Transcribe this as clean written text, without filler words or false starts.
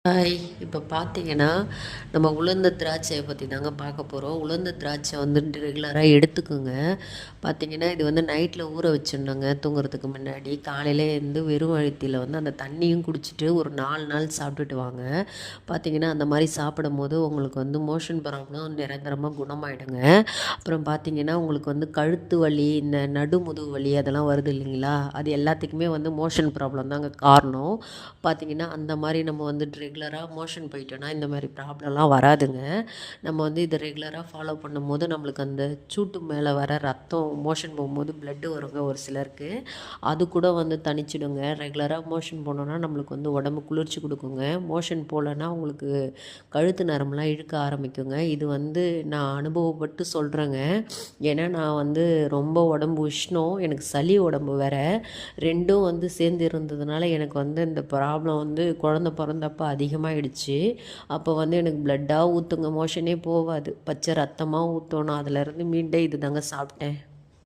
Hi. இப்போ பார்த்தீங்கன்னா, நம்ம உலர்ந்த திராட்சைய பத்தி தாங்க பார்க்க போறோம். உலர்ந்த திராட்சை வந்துட்டு ரெகுலரா எடுத்துக்கோங்க. பார்த்தீங்கன்னா, இது வந்து நைட்ல ஊற வச்சிடணுங்க தூங்குறதுக்கு முன்னாடி. காலையில எழுந்து வெறும் வயித்துல வந்து அந்த தண்ணியும் குடிச்சிட்டு ஒரு 4 நாள் சாப்பிட்டுட்டு வாங்க. பார்த்தீங்கன்னா, அந்த மாரி சாப்பிடும்போது உங்களுக்கு வந்து மோஷன் ப்ராப்ளம் நிரந்தரமா குணமாயிடுங்க. அப்புறம் பார்த்தீங்கன்னா, உங்களுக்கு வந்து கழுத்து வலி, இந்த நடுமுதுகு வலி அதெல்லாம் வருது இல்லைங்களா? அது எல்லாத்துக்குமே வந்து மோஷன் ப்ராப்ளம் தாங்க காரணம். பார்த்தீங்கன்னா, அந்த மாரி நம்ம வந்துட்டு ரெகுலராக மோஷன் போயிட்டோன்னா இந்த மாதிரி ப்ராப்ளம்லாம் வராதுங்க. நம்ம வந்து இதை ரெகுலராக ஃபாலோ பண்ணும்போது நம்மளுக்கு அந்த சூட்டு மேலே வர ரத்தம் மோஷன் போகும்போது பிளட்டு வருங்க ஒரு சிலருக்கு. அது கூட வந்து தணிச்சிடுங்க. ரெகுலராக மோஷன் போனோன்னா நம்மளுக்கு வந்து உடம்பு குளிர்ச்சி கொடுக்குங்க. மோஷன் போகலன்னா உங்களுக்கு கழுத்து நரம்புலாம் இழுக்க ஆரம்பிக்குங்க. இது வந்து நான் அனுபவப்பட்டு சொல்கிறேங்க. ஏன்னா நான் வந்து ரொம்ப உடம்பு உஷ்ணம், எனக்கு சளி உடம்பு வேற. 2ம் வந்து சேர்ந்து இருந்ததுனால எனக்கு வந்து இந்த ப்ராப்ளம் வந்து குழந்த பிறந்தப்போ அதிகமாகிடுச்சு. அப்போ வந்து எனக்கு பிளட்டாக ஊற்றுங்க, மோஷனே போகாது, பச்சை ரத்தமாக ஊற்றும். நான் அதிலேருந்து மீண்டே இது தாங்க சாப்பிட்டேன்.